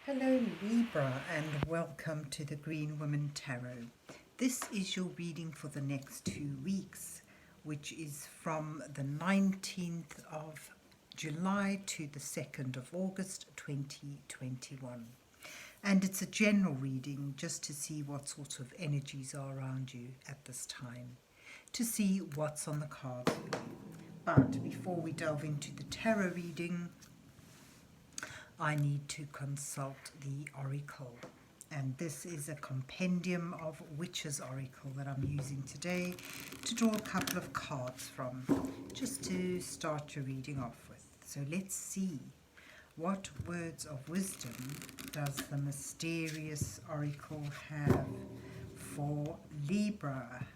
Hello Libra and welcome to the Green Woman Tarot. This is your reading for the next 2 weeks, which is from the 19th of July to the 2nd of August 2021. And it's a general reading just to see what sort of energies are around you at this time, to see what's on the cards for you. But before we delve into the tarot reading, I need to consult the oracle, and this is a compendium of witches oracle that I'm using today to draw a couple of cards from, just to start your reading off with. So let's see, what words of wisdom does the mysterious oracle have for Libra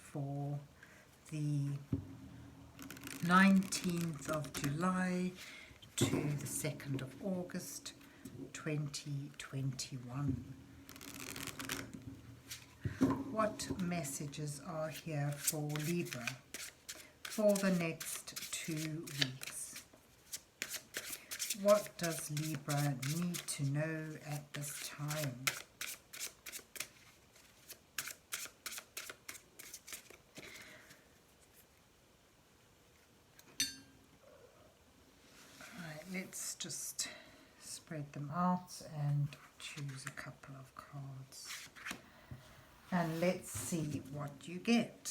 for the 19th of July to the 2nd of August 2021. What messages are here for Libra for the next 2 weeks? What does Libra need to know at this time? Let's just spread them out and choose a couple of cards. And let's see what you get.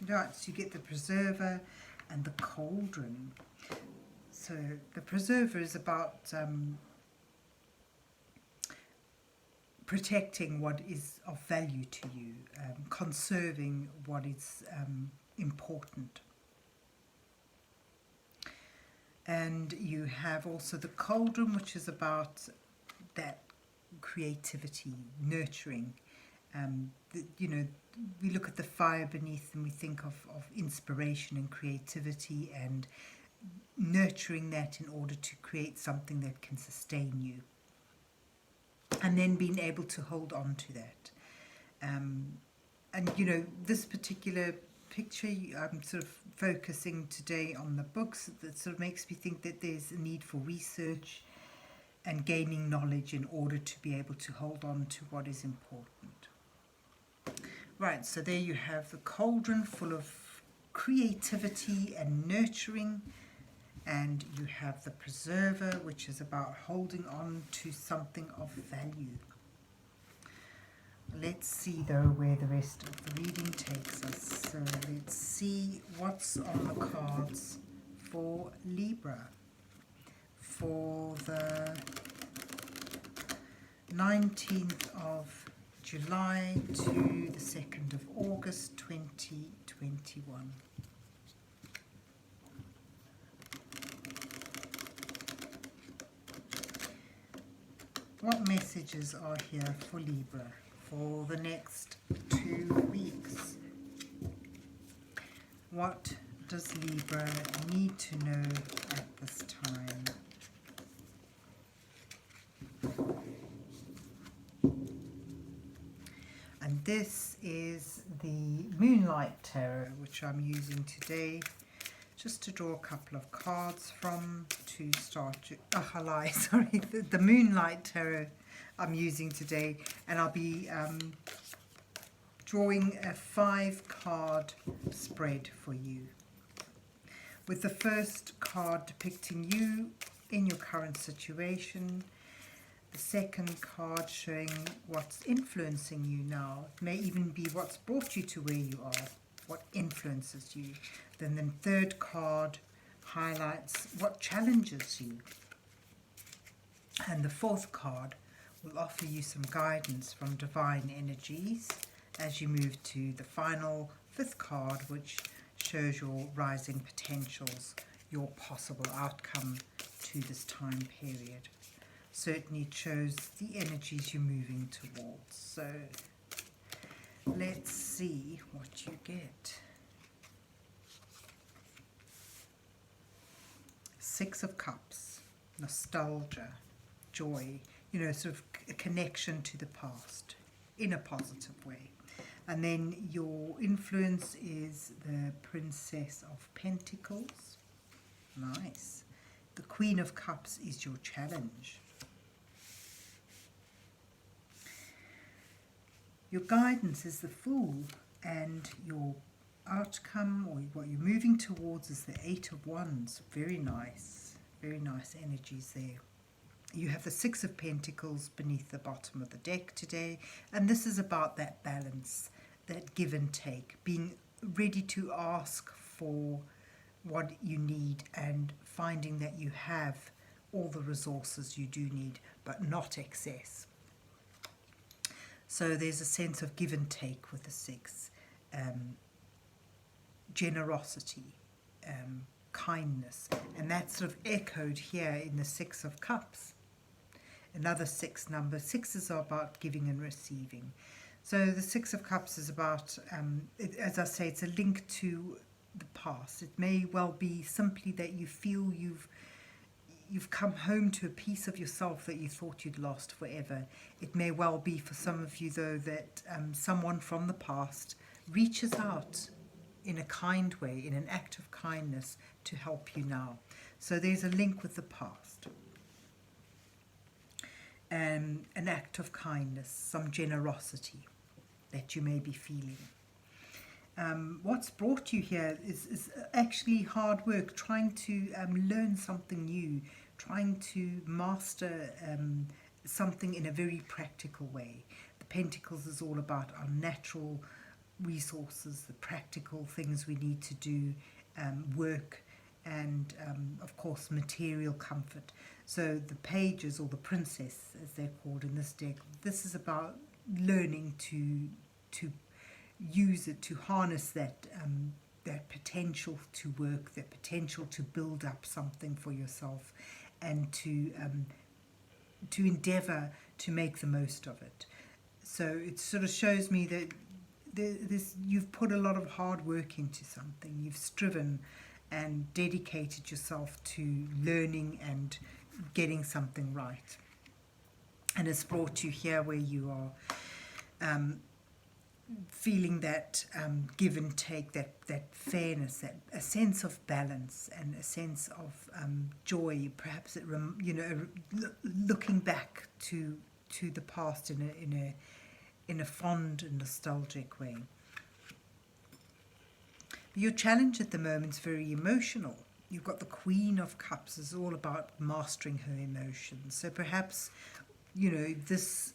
Right, so you get the Preserver and the Cauldron. So the Preserver is about protecting what is of value to you, conserving what is important. And you have also the Cauldron, which is about that creativity, nurturing. We look at the fire beneath and we think of inspiration and creativity and nurturing that in order to create something that can sustain you. And then being able to hold on to that. This particular picture, I'm sort of focusing today on the books. That sort of makes me think that there's a need for research and gaining knowledge in order to be able to hold on to what is important. Right, so there you have the Cauldron, full of creativity and nurturing, and you have the Preserver, which is about holding on to something of value. Let's see though where the rest of the reading takes us. So let's see what's on the cards for Libra for the 19th of July to the 2nd of August 2021. What messages are here for Libra for the next 2 weeks? What does Libra need to know at this time? And this is the Moonlight Tarot, which I'm using today, just to draw a couple of cards from to start. The Moonlight Tarot I'm using today, and I'll be drawing a 5-card spread for you, with the first card depicting you in your current situation, the second card showing what's influencing you now. It may even be what's brought you to where you are, what influences you. Then the third card highlights what challenges you, and the fourth card will offer you some guidance from divine energies as you move to the final 5th card, which shows your rising potentials, your possible outcome to this time period. Certainly it shows the energies you're moving towards. So let's see what you get. 6 of Cups, nostalgia, joy, sort of a connection to the past in a positive way. And then your influence is the Princess of Pentacles. Nice. The Queen of Cups is your challenge. Your guidance is the Fool, and your outcome, or what you're moving towards, is the Eight of Wands. Very nice energies there. You have the Six of Pentacles beneath the bottom of the deck today, and this is about that balance, that give and take, being ready to ask for what you need and finding that you have all the resources you do need, but not excess. So there's a sense of give and take with the Six, generosity, kindness, and that's sort of echoed here in the Six of Cups. Another six number. Sixes are about giving and receiving. So the Six of Cups is about, as I say, it's a link to the past. It may well be simply that you feel you've come home to a piece of yourself that you thought you'd lost forever. It may well be for some of you, though, that someone from the past reaches out in a kind way, in an act of kindness, to help you now. So there's a link with the past. An act of kindness, some generosity that you may be feeling. What's brought you here is actually hard work, trying to learn something new, trying to master something in a very practical way. The Pentacles is all about our natural resources, the practical things we need to do, work, and of course material comfort. So the Pages, or the Princess as they're called in this deck, this is about learning to use it, to harness that that potential to work, that potential to build up something for yourself, and to endeavour to make the most of it. So it sort of shows me that you've put a lot of hard work into something. You've striven and dedicated yourself to learning and getting something right, and it's brought you here where you are feeling that give and take, that fairness, that a sense of balance and a sense of joy. Perhaps it looking back to the past in a fond and nostalgic way. Your challenge at the moment is very emotional. You've got the Queen of Cups. It's all about mastering her emotions. So perhaps, this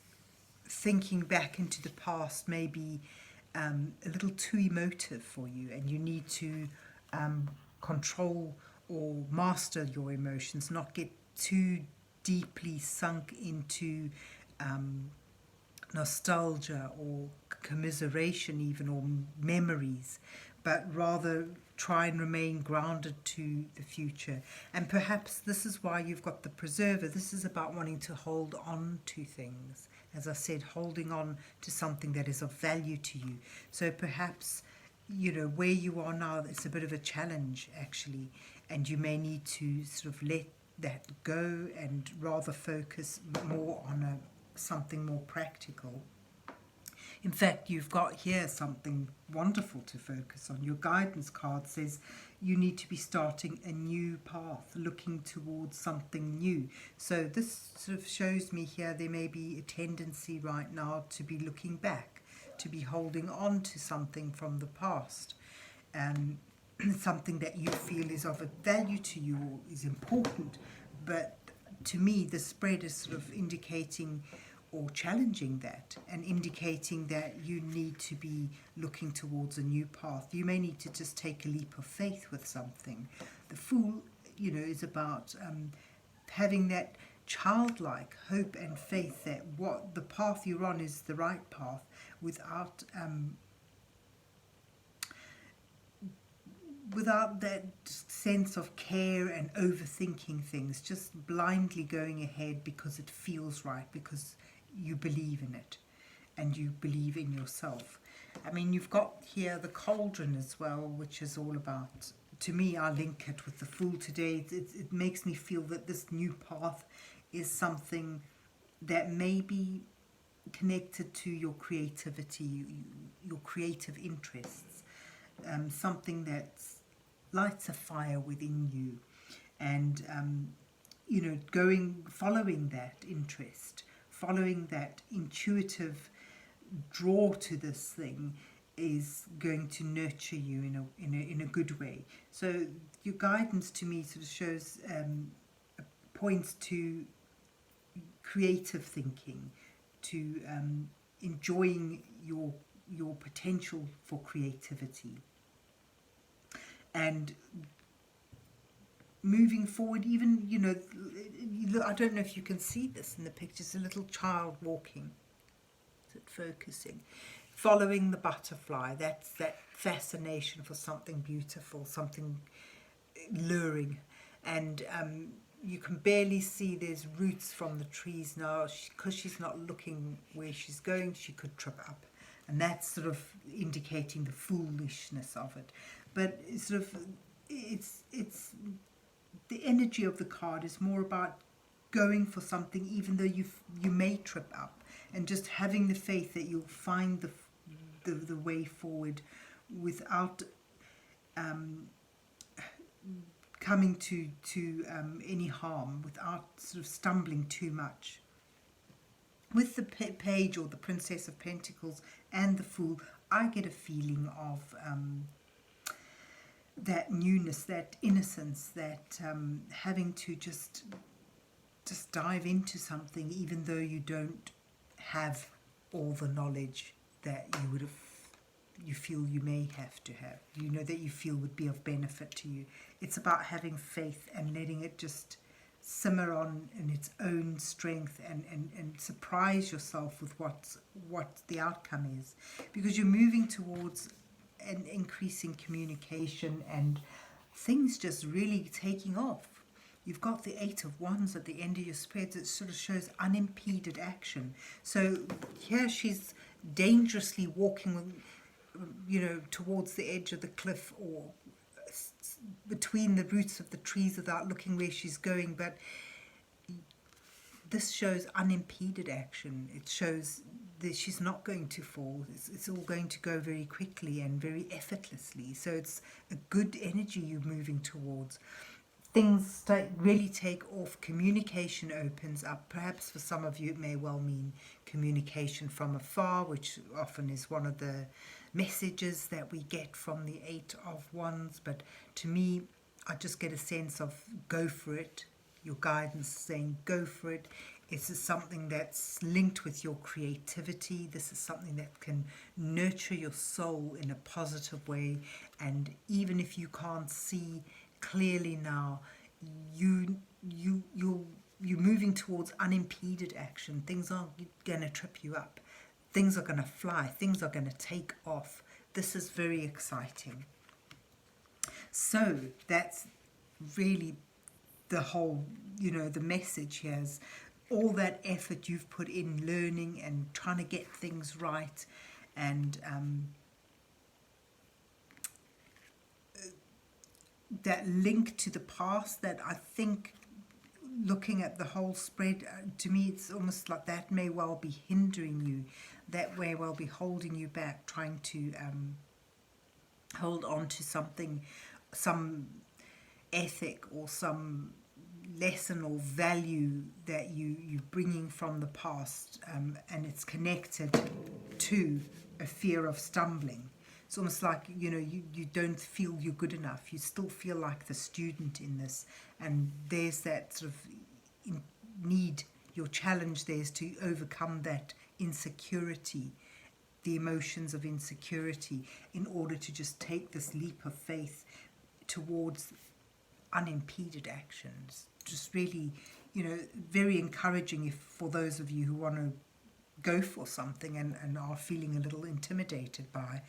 thinking back into the past may be a little too emotive for you, and you need to control or master your emotions, not get too deeply sunk into nostalgia or commiseration even, or memories, but rather try and remain grounded to the future. And perhaps this is why you've got the Preserver. This is about wanting to hold on to things. As I said, holding on to something that is of value to you. So perhaps, where you are now, it's a bit of a challenge actually, and you may need to sort of let that go and rather focus more on something more practical. In fact, you've got here something wonderful to focus on. Your guidance card says you need to be starting a new path, looking towards something new. So this sort of shows me here there may be a tendency right now to be looking back, to be holding on to something from the past, something that you feel is of a value to you or is important. But to me, the spread is sort of indicating or challenging that, and indicating that you need to be looking towards a new path. You may need to just take a leap of faith with something. The Fool, is about having that childlike hope and faith that what the path you're on is the right path, without that sense of care and overthinking things, just blindly going ahead because it feels right, because you believe in it and you believe in yourself. I mean, you've got here the Cauldron as well, which is all about, to me, I link it with the Fool today. It makes me feel that this new path is something that may be connected to your creativity, your creative interests, something that lights a fire within you, and following that interest, following that intuitive draw to this thing is going to nurture you in a good way. So your guidance to me sort of shows points to creative thinking, to enjoying your potential for creativity, and moving forward. Even, you know, I don't know if you can see this in the pictures, a little child walking. Is it focusing? Following the butterfly, that's that fascination for something beautiful, something luring. And you can barely see there's roots from the trees now, because she's not looking where she's going, she could trip up. And that's sort of indicating the foolishness of it. But it's sort of, it's the energy of the card is more about going for something, even though you may trip up, and just having the faith that you'll find the way forward without coming to any harm, without sort of stumbling too much. With the page, or the Princess of Pentacles, and the Fool, I get a feeling of that newness, that innocence, that having to just dive into something, even though you don't have all the knowledge that you feel you may have to have, you know, that you feel would be of benefit to you. It's about having faith and letting it just simmer on in its own strength, and surprise yourself with what the outcome is, because you're moving towards an increasing communication and things just really taking off. You've got the Eight of Wands at the end of your spreads. It sort of shows unimpeded action. So here she's dangerously walking, you know, towards the edge of the cliff, or between the roots of the trees, without looking where she's going. But this shows unimpeded action. It shows that she's not going to fall. It's all going to go very quickly and very effortlessly. So it's a good energy you're moving towards. Things really take off. Communication opens up. Perhaps for some of you it may well mean communication from afar, which often is one of the messages that we get from the Eight of Wands. But to me, I just get a sense of go for it. Your guidance saying go for it. This is something that's linked with your creativity. This is something that can nurture your soul in a positive way. And even if you can't see clearly now, you're moving towards unimpeded action. Things aren't going to trip you up. Things are going to fly. Things are going to take off. This is very exciting. So that's really the whole, you know, the message here is all that effort you've put in learning and trying to get things right, and that link to the past, that I think, looking at the whole spread, to me it's almost like that may well be hindering you, that may well be holding you back, trying to hold on to something, some ethic or some lesson or value that you're bringing from the past, and it's connected to a fear of stumbling. It's almost like, you know, you don't feel you're good enough. You still feel like the student in this, and there's that sort of need. Your challenge there is to overcome that insecurity, the emotions of insecurity, in order to just take this leap of faith towards unimpeded actions. Just really, you know, very encouraging if for those of you who want to go for something and are feeling a little intimidated by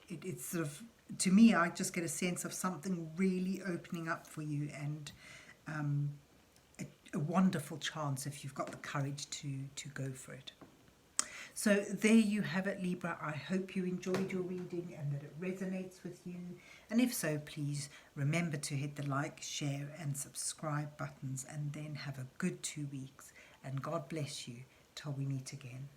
it. It's sort of, to me, I just get a sense of something really opening up for you, and a wonderful chance if you've got the courage to go for it. So there you have it, Libra. I hope you enjoyed your reading and that it resonates with you. And if so, please remember to hit the like, share and subscribe buttons, and then have a good 2 weeks. And God bless you till we meet again.